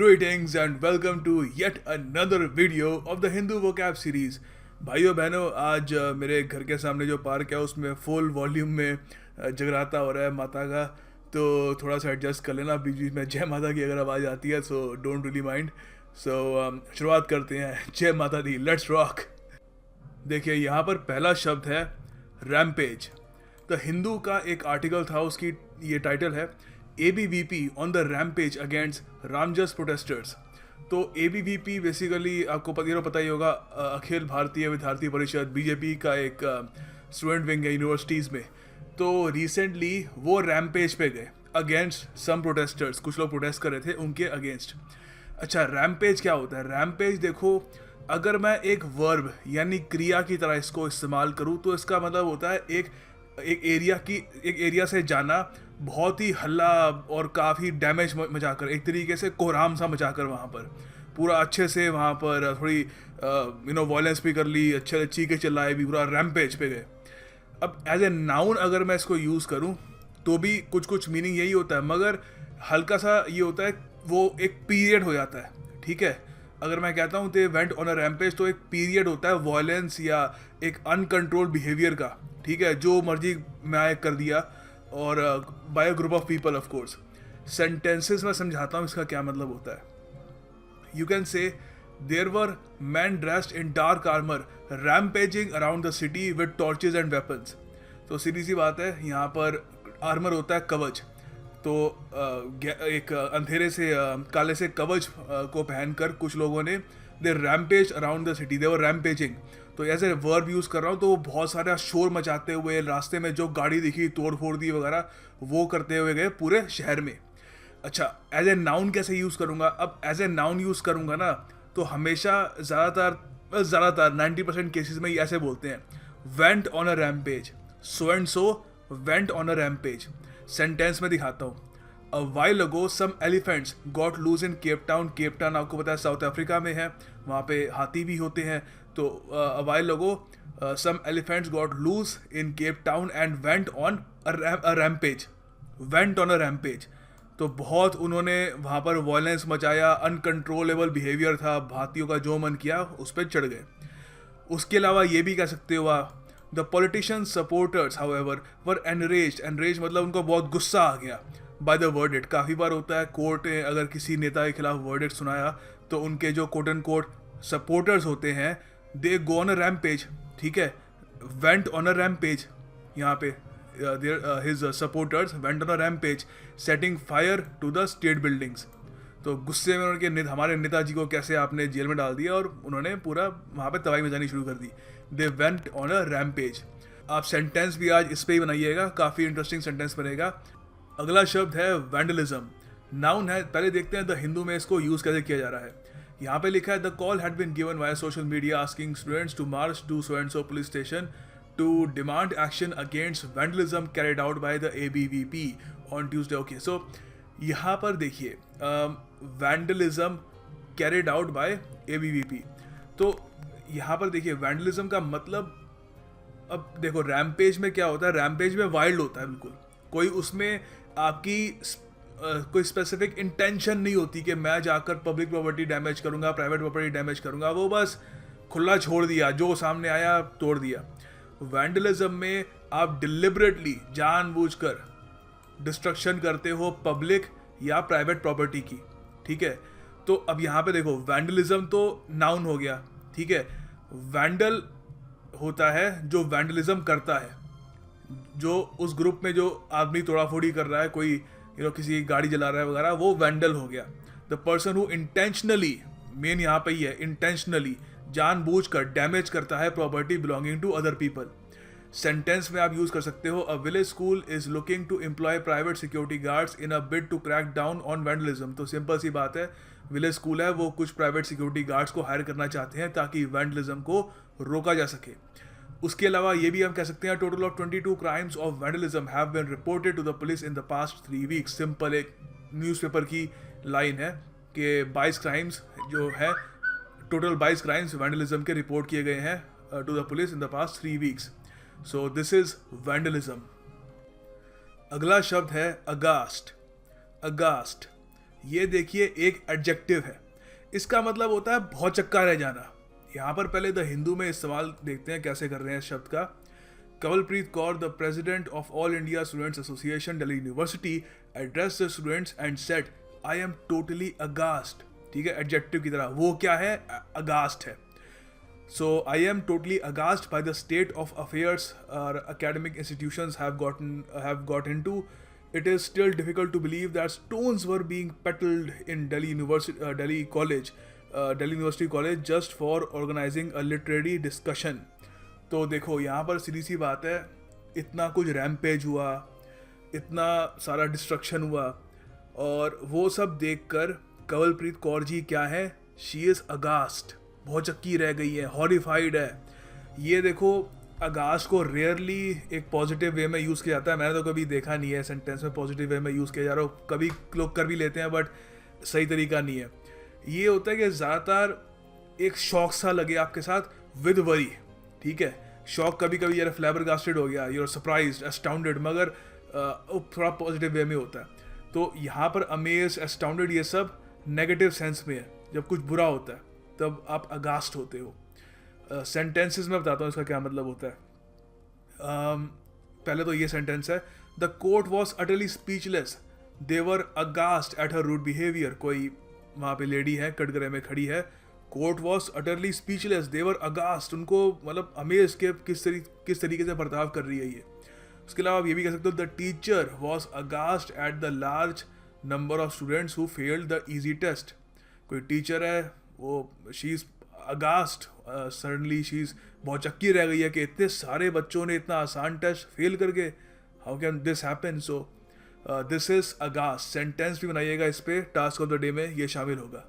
Greetings and welcome to yet another video of the Hindu vocab series. भाइयों बहनों, आज मेरे घर के सामने जो पार्क है उसमें फुल वॉल्यूम में जगराता हो रहा है माता का, तो थोड़ा सा एडजस्ट कर लेना बीच बीच में जय माता की अगर आवाज़ आती है, सो डोंट रियली माइंड. सो शुरुआत करते हैं. जय माता दी, लेट्स रॉक. देखिए यहाँ पर पहला शब्द है रैम्पेज. द हिंदू का एक आर्टिकल था, उसकी ये टाइटल है ABVP on the rampage against Ramjas protesters. तो ABVP बेसिकली आपको पता ही होगा, अखिल भारतीय विद्यार्थी परिषद BJP का एक स्टूडेंट विंग है यूनिवर्सिटीज़ में. तो रिसेंटली वो रैम्पेज पे गए अगेंस्ट सम प्रोटेस्टर्स. कुछ लोग प्रोटेस्ट कर रहे थे उनके अगेंस्ट. अच्छा, रैम्पेज क्या होता है? रैम्पेज देखो, अगर मैं एक वर्ब यानी क्रिया की तरह इसको इस्तेमाल करूँ तो इसका मतलब होता है एक एरिया से जाना, बहुत ही हल्ला और काफ़ी डैमेज मचाकर, एक तरीके से कोहराम सा मचाकर वहाँ पर पूरा अच्छे से वहाँ पर थोड़ी वायलेंस भी कर ली, अच्छे चीखे चिल्लाए भी, पूरा रैम्पेज पे गए. अब एज ए नाउन अगर मैं इसको यूज़ करूँ तो भी कुछ मीनिंग यही होता है, मगर हल्का सा ये होता है, वो एक पीरियड हो जाता है. ठीक है, अगर मैं कहता हूँ दे वेंट ऑन अ रैम्पेज तो एक पीरियड होता है वॉयलेंस या एक अनकंट्रोल बिहेवियर का. ठीक है, जो मर्जी मैं कर दिया, और by a group of people of course. Sentences में समझाता हूँ इसका क्या मतलब होता है. You can say there were man dressed in dark armour rampaging around the city with torches and weapons. तो सीधी सी बात है, यहाँ पर आर्मर होता है कवच. तो एक अंधेरे से काले से कवच को पहनकर कुछ लोगों ने दे rampage around the city, they were rampaging. तो ऐसे वर्ब यूज़ कर रहा हूँ, तो वो बहुत सारा शोर मचाते हुए, रास्ते में जो गाड़ी दिखी तोड़ फोड़ दी वगैरह, वो करते हुए गए पूरे शहर में. अच्छा, एज ए नाउन कैसे यूज़ करूँगा? अब एज ए नाउन यूज़ करूँगा ना, तो हमेशा ज़्यादातर 90% केसेस में ये ऐसे बोलते हैं, went on a rampage, so and so went on a rampage. Sentence में दिखाता हूँ. A while ago some elephants got loose in Cape Town. Cape Town आपको पता है साउथ अफ्रीका में है, वहाँ पे हाथी भी होते हैं. तो a while ago some elephants got loose in Cape Town and went on a rampage. Went on a rampage. तो बहुत उन्होंने वहाँ पर वॉयलेंस मचाया, अनकंट्रोलेबल बिहेवियर था, हाथियों का जो मन किया उस पर चढ़ गए. उसके अलावा ये भी कह सकते हो आप, the politician supporters however were enraged मतलब उनको बहुत गुस्सा आ गया बाय द वर्डिक्ट. काफ़ी बार होता है कोर्ट ने अगर किसी नेता के खिलाफ वर्डिक्ट सुनाया तो उनके जो कोट एंड कोट सपोर्टर्स होते हैं, दे गो ऑन अ रैम्पेज. ठीक है, वेंट ऑन अ रैम्पेज. यहाँ पे his supporters went on a rampage setting fire to the state buildings. तो गुस्से में उनके हमारे नेताजी को कैसे आपने जेल में डाल दिया और उन्होंने पूरा वहाँ पे तबाही मचानी शुरू कर दी. They went on a rampage. आप सेंटेंस भी आज इस पर ही बनाइएगा, काफ़ी इंटरेस्टिंग सेंटेंस बनेगा. अगला शब्द है वैंडलिज्म. नाउन है. पहले देखते हैं द हिंदू में इसको यूज़ कैसे किया जा रहा है. यहाँ पे लिखा है, the call had been given via social media asking students to march to so and so police station to demand action against vandalism carried out by the ABVP on Tuesday. Okay, so यहाँ पर देखिए vandalism carried out by ABVP. तो यहाँ पर देखिए vandalism का मतलब, अब देखो रैम्पेज में क्या होता है, रैम्पेज में वाइल्ड होता है बिल्कुल. कोई उसमें आपकी कोई स्पेसिफिक इंटेंशन नहीं होती कि मैं जाकर पब्लिक प्रॉपर्टी डैमेज करूंगा, प्राइवेट प्रॉपर्टी डैमेज करूंगा. वो बस खुला छोड़ दिया, जो सामने आया तोड़ दिया. वैंडलिज्म में आप डिलिबरेटली जानबूझकर डिस्ट्रक्शन करते हो पब्लिक या प्राइवेट प्रॉपर्टी की. ठीक है, तो अब यहाँ पे देखो वैंडलिज्म तो नाउन हो गया. ठीक है, वैंडल होता है जो वैंडलिज्म करता है, जो उस ग्रुप में जो आदमी तोड़ाफोड़ी कर रहा है, कोई किसी गाड़ी जला रहा है वगैरह, वो वैंडल हो गया. The person who intentionally, main यहाँ पे ही है, इंटेंशनली जानबूझकर डैमेज करता है property belonging to other people. Sentence में आप यूज कर सकते हो, a village school is looking to employ private security guards in a bid to crack down on vandalism. तो सिंपल सी बात है, विलेज स्कूल है, वो कुछ प्राइवेट सिक्योरिटी गार्ड्स को हायर करना चाहते हैं ताकि वैंडलिज्म को रोका जा सके. उसके अलावा ये भी हम कह सकते हैं, total of 22 crimes of vandalism have been reported to the police in the past 3 weeks. Simple एक न्यूज़पेपर की लाइन है कि 22 क्राइम्स जो है, टोटल 22 क्राइम्स वैंडलिज्म के रिपोर्ट किए गए हैं to the police in the past 3 weeks. So this is vandalism. अगला शब्द है अगास्ट. अगास्ट ये देखिए एक एडजेक्टिव है, इसका मतलब होता है भौचक्का रह जाना। यहाँ पर पहले द हिंदू में इस्तेमाल देखते हैं कैसे कर रहे हैं इस शब्द का। Kavalpreet Kaur, the president of All India Students Association, Delhi University, addressed the students and said, "I am totally aghast." ठीक है, adjective की तरह वो क्या है, aghast है। So I am totally aghast by the state of affairs our academic institutions have got into. It is still difficult to believe that stones were being peddled in Delhi University College just for organizing a literary discussion. तो देखो यहाँ पर सीधी सी बात है, इतना कुछ rampage हुआ, इतना सारा डिस्ट्रक्शन हुआ, और वो सब देखकर कंवलप्रीत कौर जी क्या है, शी इज़ अगास्ट, बहुत चक्की रह गई है, हॉरिफाइड है। ये देखो अगास्ट को रेयरली एक पॉजिटिव वे में यूज़ किया जाता है, मैंने तो कभी देखा नहीं है सेंटेंस में पॉजिटिव वे में यूज़ किया जा रहा हो, कभी लोग कर भी लेते हैं बट सही तरीका नहीं है। ये होता है कि ज़्यादातर एक शौक सा लगे आपके साथ विद वरी, ठीक है, शॉक कभी कभी यार फ्लैबरगास्टेड हो गया, यूर सरप्राइज्ड, एस्टाउंडेड, मगर थोड़ा पॉजिटिव वे में होता है। तो यहाँ पर अमेज, एस्टाउंडेड ये सब नेगेटिव सेंस में है। जब कुछ बुरा होता है तब आप अगास्ट होते हो। सेंटेंसेस में बताता हूँ इसका क्या मतलब होता है। पहले तो ये सेंटेंस है, the court was utterly speechless, they were aghast at her rude behaviour. कोई वहाँ पे लेडी है, कटघरे में खड़ी है, court was utterly speechless, they were aghast, उनको मतलब अमेज के किस तरीके से बर्ताव कर रही है ये। उसके अलावा आप ये भी कह सकते हो, the teacher was aghast at the large number of students who failed the easy test. कोई टीचर है, वो she is aghast, suddenly she is बहुत चक्की रह गई है कि इतने सारे बच्चों ने इतना आसान टेस्ट फेल करके, how can this happen. So this is aghast. Sentence भी बनाइएगा इस पे, टास्क ऑफ द डे में ये शामिल होगा।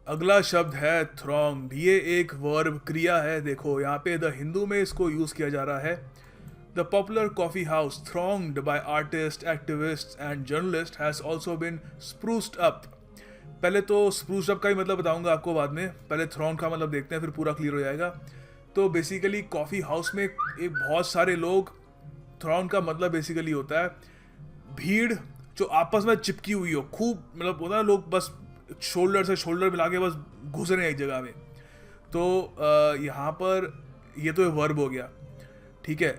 अगला शब्द है थ्रॉन्ग। ये एक वर्ब क्रिया है। देखो यहाँ पे द हिंदू में इसको यूज किया जा रहा है। The popular coffee house thronged by artist, activist and journalist has also been spruced up. पहले तो स्प्रूस्ड अप का ही मतलब बताऊंगा आपको बाद में, पहले थ्रॉन्ग का मतलब देखते हैं फिर पूरा क्लियर हो जाएगा। तो बेसिकली कॉफी हाउस में एक बहुत सारे लोग, थ्रॉन्ग का मतलब बेसिकली होता है भीड़ जो आपस में चिपकी हुई हो, खूब मतलब होता है लोग बस शोल्डर से शोल्डर मिला के बस घुस रहे हैं एक जगह में। तो यहाँ पर ये तो वर्ब हो गया, ठीक है।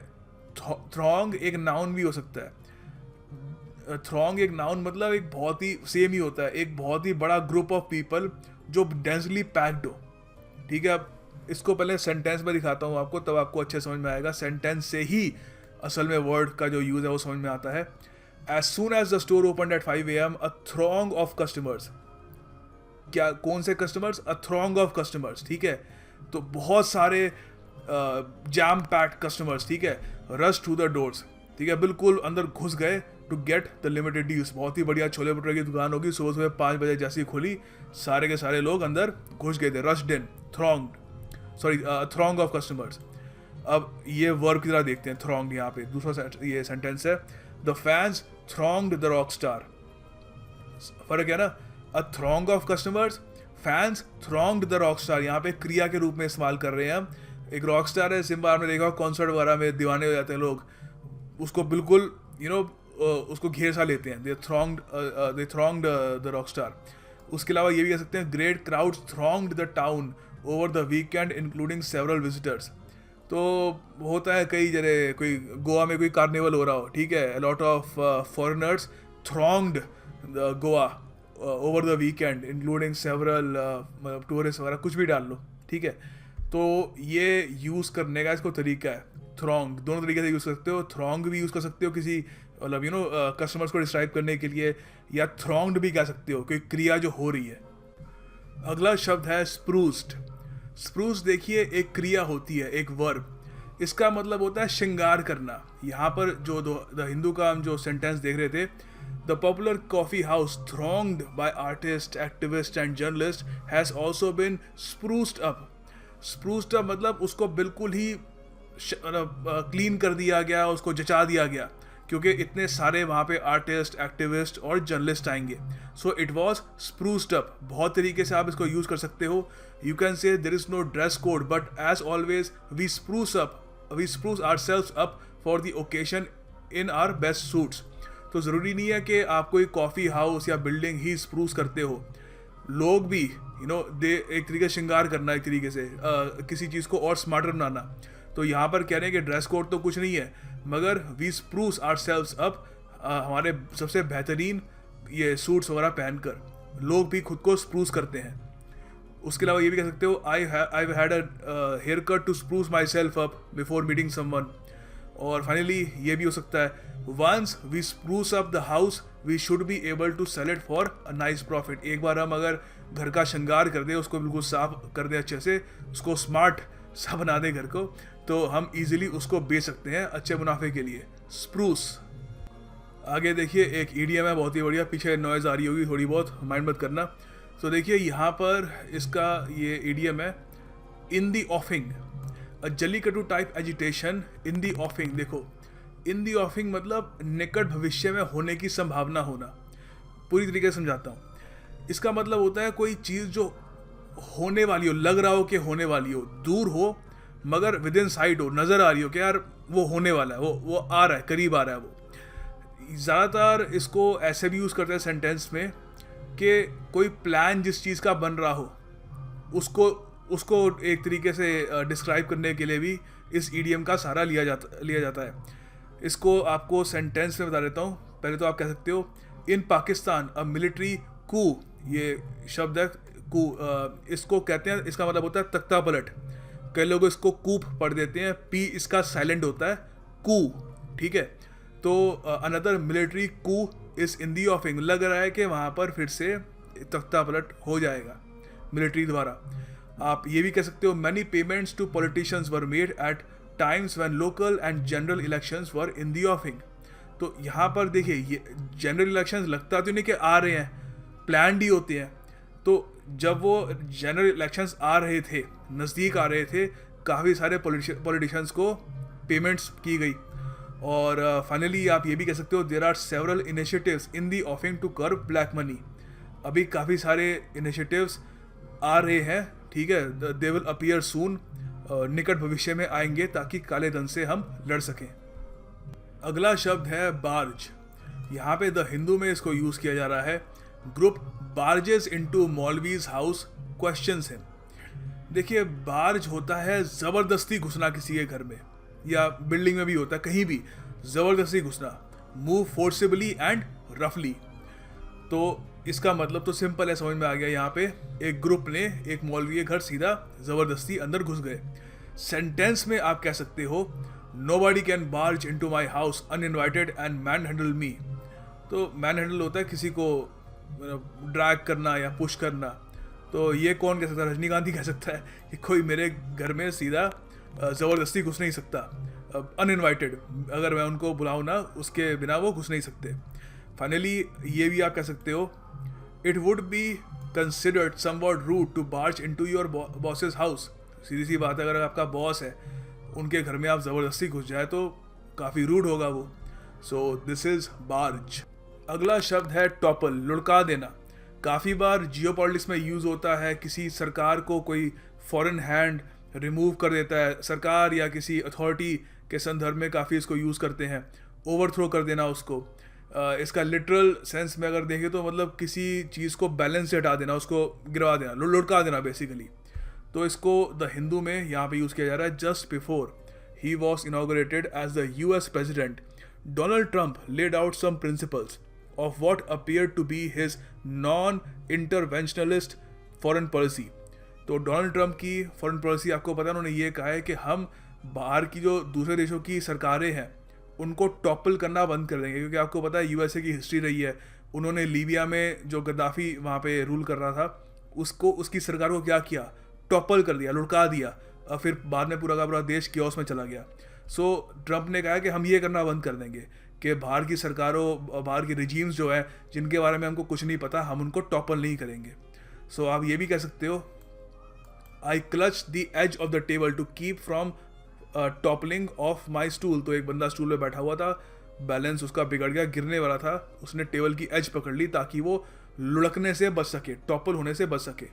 थ्रॉन्ग एक नाउन भी हो सकता है। थ्रॉन्ग एक नाउन मतलब एक बहुत ही सेम ही होता है, एक बहुत ही बड़ा ग्रुप ऑफ पीपल जो डेंसली पैक्ड हो, ठीक है। अब इसको पहले सेंटेंस में दिखाता हूँ आपको, तब आपको अच्छे समझ में आएगा। सेंटेंस से ही असल में वर्ड का जो यूज़ है वो समझ में आता है। As soon as the store opened at 5 AM, a throng of customers, क्या कौन से customers, a throng of customers, ठीक है। तो बहुत सारे जैम पैक्ड कस्टमर्स, ठीक है, रश टू द डोर्स, ठीक है, बिल्कुल अंदर घुस गए to get the limited deals. बहुत ही बढ़िया छोले भटूरे की दुकान होगी, सुबह सुबह 5 बजे जैसी खुली, सारे के सारे लोग अंदर घुस गए थे, rushed in, throng of customers. अब ये वर्ब की तरह देखते हैं थ्रॉन्ग। यहाँ पे दूसरा ये सेंटेंस है, the fans thronged the rock star. फर्क है ना, a throng of customers, fans thronged the rock star. यहाँ पे क्रिया के रूप में इस्तेमाल कर रहे हैं हम। एक रॉक स्टार है, सिम्बा आपने देखा कॉन्सर्ट वगैरह में दीवाने हो जाते हैं लोग, उसको बिल्कुल उसको घेर सा लेते हैं, दे थ्रॉन्ग्ड द रॉक स्टार। उसके अलावा ये भी कह सकते हैं, great crowd thronged the town over the weekend including several visitors. तो होता है कई जगह, कोई गोवा में कोई कार्निवल हो रहा हो, ठीक है, a lot of foreigners thronged Goa over the weekend including several मतलब टूरिस्ट वगैरह, कुछ भी डाल लो, ठीक है। तो ये यूज़ करने का इसको तरीका है, थ्रॉन्ग दोनों तरीके से यूज़ कर सकते हो। थ्रॉन्ग भी यूज़ कर सकते हो किसी मतलब कस्टमर्स को डिस्क्राइब करने के लिए, या थ्रॉन्ग्ड भी कह सकते हो कोई क्रिया जो हो रही है। अगला शब्द है स्प्रूस्ड। स्प्रूस देखिए एक क्रिया होती है, एक वर्ब। इसका मतलब होता है श्रृंगार करना। यहाँ पर जो द हिंदू का हम जो सेंटेंस देख रहे थे, the popular coffee house thronged by artist, activist and journalist has also been spruced up. Spruced up मतलब उसको बिल्कुल ही क्लीन कर दिया गया, उसको जचा दिया गया, क्योंकि इतने सारे वहाँ पे आर्टिस्ट, एक्टिविस्ट और जर्नलिस्ट आएंगे। So it was spruced up. बहुत तरीके से आप इसको यूज़ कर सकते हो। You can say there is no dress code, but as always we spruce ourselves up for the occasion in our best suits. तो ज़रूरी नहीं है कि आप कोई कॉफ़ी हाउस या बिल्डिंग ही स्प्रूस करते हो। लोग भी दे एक तरीके से श्रृंगार करना, एक तरीके से किसी चीज़ को और स्मार्टर बनाना। तो यहाँ पर कह रहे हैं कि ड्रेस कोड तो कुछ नहीं है, मगर we spruce ourselves up, हमारे सबसे बेहतरीन ये सूट्स वगैरह पहनकर लोग भी खुद को स्प्रूस करते हैं। उसके अलावा ये भी कह सकते हो, I had a haircut to spruce myself up before meeting someone. और फाइनली ये भी हो सकता है, once we spruce up the house we should be able to sell it for a nice profit. एक बार हम अगर घर का श्रृंगार कर दें, उसको बिल्कुल साफ कर दें अच्छे से, उसको स्मार्ट सा बना दें घर को, तो हम इजीली उसको बेच सकते हैं अच्छे मुनाफे के लिए। स्प्रूस। आगे देखिए एक ईडीएम है बहुत ही बढ़िया, पीछे नॉइज़ आ रही होगी थोड़ी बहुत, माइंड मत करना। तो देखिए यहाँ पर इसका ये ईडीएम है, इन the ऑफिंग, a jallikattu type agitation in the ऑफिंग। देखो इन दी ऑफिंग मतलब निकट भविष्य में होने की संभावना होना। पूरी तरीके से समझाता हूँ। इसका मतलब होता है कोई चीज़ जो होने वाली हो, लग रहा हो कि होने वाली हो, दूर हो मगर विद इन साइट हो, नज़र आ रही हो कि यार वो होने वाला है, वो आ रहा है, करीब आ रहा है वो। ज़्यादातर इसको ऐसे भी यूज़ करते हैं सेंटेंस में कि कोई प्लान जिस चीज़ का बन रहा हो उसको एक तरीके से डिस्क्राइब करने के लिए भी इस ईडीएम का सहारा लिया जाता है। इसको आपको सेंटेंस में बता देता हूँ। पहले तो आप कह सकते हो, इन पाकिस्तान अ मिलिट्री कू, ये शब्द है कू, इसको कहते हैं, इसका मतलब होता है तख्ता पलट। कई लोग इसको कूप पढ़ देते हैं, पी इसका साइलेंट होता है, कू, ठीक है। तो अनदर मिलिट्री कू इस इन दी ऑफिंग, लग रहा है कि वहाँ पर फिर से तख्ता पलट हो जाएगा मिलिट्री द्वारा। आप ये भी कह सकते हो, many payments to politicians were made at times when local and general elections were in the offing. तो यहाँ पर देखिए ये जनरल इलेक्शंस लगता तो नहीं कि आ रहे हैं, प्लान्ड ही होते हैं। तो जब वो जनरल इलेक्शंस आ रहे थे, नज़दीक आ रहे थे, काफ़ी सारे पॉलिटिशियंस को पेमेंट्स की गई। और फाइनली आप ये भी कह सकते हो, there are several initiatives in the offing to curb black money. अभी काफ़ी सारे इनिशिएटिव्स आ रहे हैं, ठीक है, दे विल अपीयर सून, निकट भविष्य में आएंगे ताकि काले धन से हम लड़ सकें। अगला शब्द है बार्ज। यहाँ पे द हिंदू में इसको यूज़ किया जा रहा है। Group barges into maulvi's house questions him. देखिए बार्ज होता है ज़बरदस्ती घुसना किसी के घर में, या बिल्डिंग में भी होता है, कहीं भी ज़बरदस्ती घुसना, मूव फोर्सिबली एंड रफली। तो इसका मतलब तो सिंपल है, समझ में आ गया। यहाँ पे एक ग्रुप ने एक मौलवी के घर सीधा ज़बरदस्ती अंदर घुस गए। सेंटेंस में आप कह सकते हो, nobody can barge into my house uninvited and manhandle me. तो मैन हैंडल होता है किसी को ड्रैग करना या पुश करना। तो ये कौन कह सकता है? रजनीकांत ही कह सकता है कि कोई मेरे घर में सीधा ज़बरदस्ती घुस नहीं सकता, अनइनवाइटेड, अगर मैं उनको बुलाऊँ ना उसके बिना वो घुस नहीं सकते। फाइनली ये भी आप कह सकते हो, it would be considered somewhat rude to barge into your boss's house. सीधी सी बात है, अगर आपका बॉस है उनके घर में आप ज़बरदस्ती घुस जाए तो काफ़ी रूड होगा वो। So this is barge. अगला शब्द है टॉपल, लुढ़का देना। काफ़ी बार जियोपॉलिटिक्स में यूज़ होता है, किसी सरकार को कोई फॉरेन हैंड रिमूव कर देता है सरकार या किसी अथॉरिटी के संदर्भ में काफ़ी इसको यूज़ करते हैं, ओवरथ्रो कर देना उसको। इसका लिटरल सेंस में अगर देखें तो मतलब किसी चीज़ को बैलेंस से हटा देना, उसको गिरवा देना, लुढ़का देना बेसिकली। तो इसको द हिंदू में यहाँ पे यूज़ किया जा रहा है। Just before he was inaugurated as the US president, Donald Trump laid out some principles of what appeared to be his non-interventionist foreign policy। तो डोनाल्ड ट्रंप की फॉरेन पॉलिसी आपको पता है, उन्होंने ये कहा है कि हम बाहर की जो दूसरे देशों की सरकारें हैं उनको टॉपल करना बंद कर देंगे। क्योंकि आपको पता है USA की हिस्ट्री रही है, उन्होंने लीबिया में जो गद्दाफी वहाँ पे रूल कर रहा था उसकी सरकार को क्या किया, टॉपल कर दिया, लुढ़का दिया, और फिर बाद में पूरा का पूरा देश कियोस में चला गया। सो ट्रंप ने कहा कि हम ये करना बंद कर देंगे कि बाहर की सरकारों, बाहर की रिजीम्स जो है जिनके बारे में हमको कुछ नहीं पता, हम उनको टॉपल नहीं करेंगे। सो आप ये भी कह सकते हो, I clutch the edge of the table to keep from toppling off my stool. तो एक बंदा स्टूल पे बैठा हुआ था, बैलेंस उसका बिगड़ गया, गिरने वाला था, उसने टेबल की एज पकड़ ली ताकि वो लुढ़कने से बच सके, टॉपल होने से बच सके।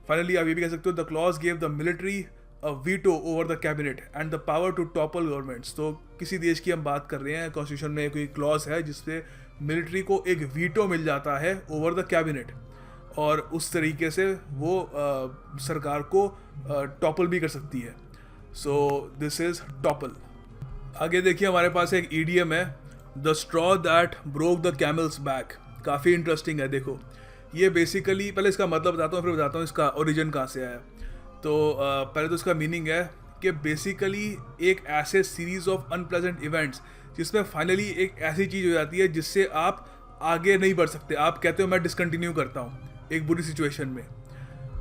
फाइनली आप ये भी कह सकते हो, the clause gave the military veto over the cabinet and the power to topple governments. तो किसी देश की हम बात कर रहे हैं, कॉन्स्टिट्यूशन में कोई क्लॉज है जिसपे मिलिट्री को एक वीटो मिल जाता है ओवर द कैबिनेट, और उस तरीके से वो सरकार को टॉपल भी कर सकती है। So this is topple. आगे देखिए हमारे पास एक ईडीएम है, the straw that broke the camel's back. काफ़ी इंटरेस्टिंग है। देखो ये बेसिकली, पहले इसका मतलब बताता हूँ फिर बताता हूँ इसका ओरिजिन कहाँ से आया। तो पहले तो इसका मीनिंग है कि बेसिकली एक ऐसे सीरीज ऑफ अनप्लेजेंट इवेंट्स जिसमें फाइनली एक ऐसी चीज़ हो जाती है जिससे आप आगे नहीं बढ़ सकते। आप कहते हो मैं डिसकंटिन्यू करता हूँ एक बुरी सिचुएशन में।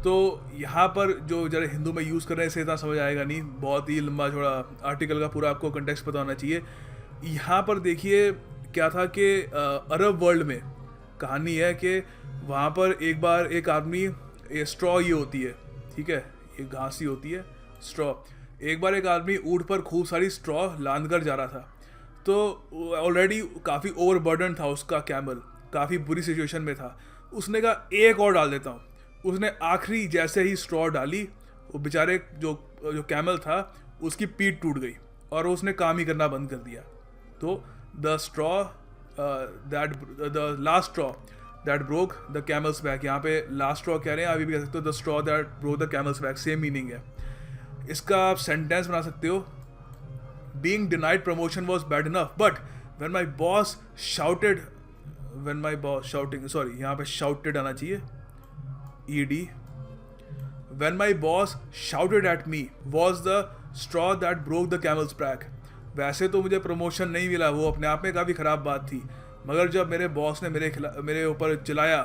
तो यहाँ पर जो जरा हिंदू में यूज़ कर रहे हैं इसे इतना समझ आएगा नहीं, बहुत ही लंबा थोड़ा आर्टिकल का पूरा आपको कंटेक्स्ट पता होना चाहिए। यहाँ पर देखिए क्या था कि अरब वर्ल्ड में कहानी है कि वहाँ पर एक बार एक आदमी, स्ट्रॉ ये होती है, ठीक है, ये घास ही होती है स्ट्रॉ। एक बार एक आदमी ऊँट पर खूब सारी स्ट्रॉ लाद कर जा रहा था। तो ऑलरेडी काफ़ी ओवरबर्डन था उसका कैमल, काफ़ी बुरी सिचुएशन में था। उसने कहा एक और डाल देता हूँ। उसने आखिरी जैसे ही स्ट्रॉ डाली, वो बेचारे जो कैमल था उसकी पीठ टूट गई और उसने काम ही करना बंद कर दिया। तो the last straw that broke the camel's back, यहाँ पे लास्ट स्ट्रॉ कह रहे हैं, अभी भी कह सकते हो the straw that broke the camel's back, same meaning है। इसका आप सेंटेंस बना सकते हो, being denied promotion was bad enough but when my boss shouted, यहाँ पे शाउटेड आना चाहिए ED, when my boss shouted at me was the straw that broke the camel's back। वैसे तो मुझे प्रमोशन नहीं मिला, वो अपने आप में काफ़ी ख़राब बात थी, मगर जब मेरे बॉस ने मेरे ऊपर चिल्लाया,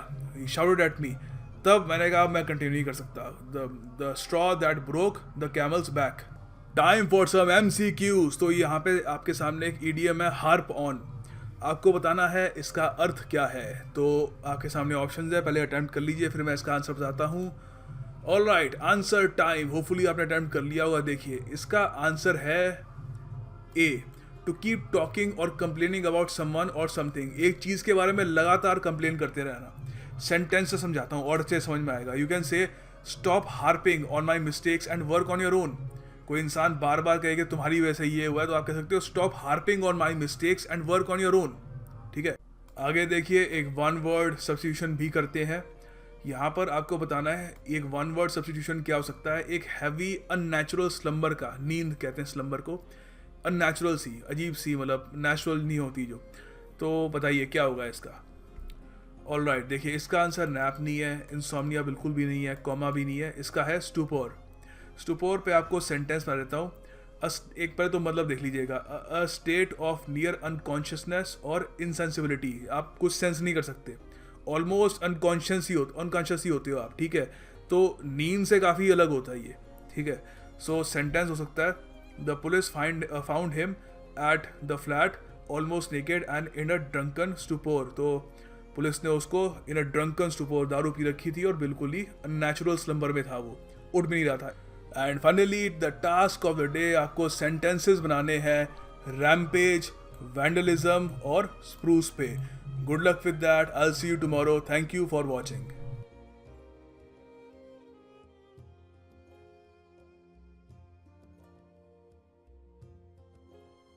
shouted at me, तब मैंने कहा मैं कंटिन्यू नहीं कर सकता। the straw that broke the camel's back। Time for some MCQs। तो यहाँ पे आपके सामने एक EDM है, हार्प ऑन। आपको बताना है इसका अर्थ क्या है। तो आपके सामने ऑप्शंस है, पहले अटेम्प्ट कर लीजिए फिर मैं इसका आंसर बताता हूँ। All right, answer time. Hopefully आपने अटेम्प्ट कर लिया होगा। देखिए इसका आंसर है A, टू कीप टॉकिंग और कंप्लेनिंग अबाउट समवन और समथिंग। एक चीज़ के बारे में लगातार कंप्लेन करते रहना। सेंटेंस से समझाता हूँ और अच्छे समझ में आएगा। यू कैन से stop harping on my mistakes and work on your own. कोई इंसान बार बार कहे कि तुम्हारी वजह से ये हुआ है, तो आप कह सकते हो stop harping on my mistakes and work on your own. ठीक है, आगे देखिए एक वन वर्ड सब्स्टिट्यूशन भी करते हैं। यहाँ पर आपको बताना है एक वन वर्ड सब्स्टिट्यूशन क्या हो सकता है। एक हैवी अननेचुरल स्लम्बर का, नींद कहते हैं स्लम्बर को, अननेचुरल सी, अजीब सी, मतलब नेचुरल नहीं होती जो। तो बताइए क्या होगा इसका। ऑल राइट, देखिए इसका आंसर नैप नहीं है, इंसोम्निया बिल्कुल भी नहीं है, कॉमा भी नहीं है, इसका है स्टूपोर। स्टूपोर पे आपको सेंटेंस बता देता हूँ। एक पहले तो मतलब देख लीजिएगा, a state of near unconsciousness और इनसेंसिबिलिटी। आप कुछ सेंस नहीं कर सकते, ऑलमोस्ट अनकॉन्शियस ही होते हो आप। ठीक है, तो नींद से काफ़ी अलग होता है ये। ठीक है, सो सेंटेंस हो सकता है the police found him at the flat almost naked and in a drunken stupor. तो पुलिस ने उसको इन अ ड्रंकन स्टूपोर, दारू पी रखी थी और बिल्कुल ही अननेचुरल स्लम्बर में था, वो उठ भी नहीं रहा था। And finally the task of the day, आपको सेंटेंसेस बनाने हैं रैम्पेज, वैंडलिज्म और स्प्रूस पे। Good luck with that, I will see you tomorrow. Thank you for watching.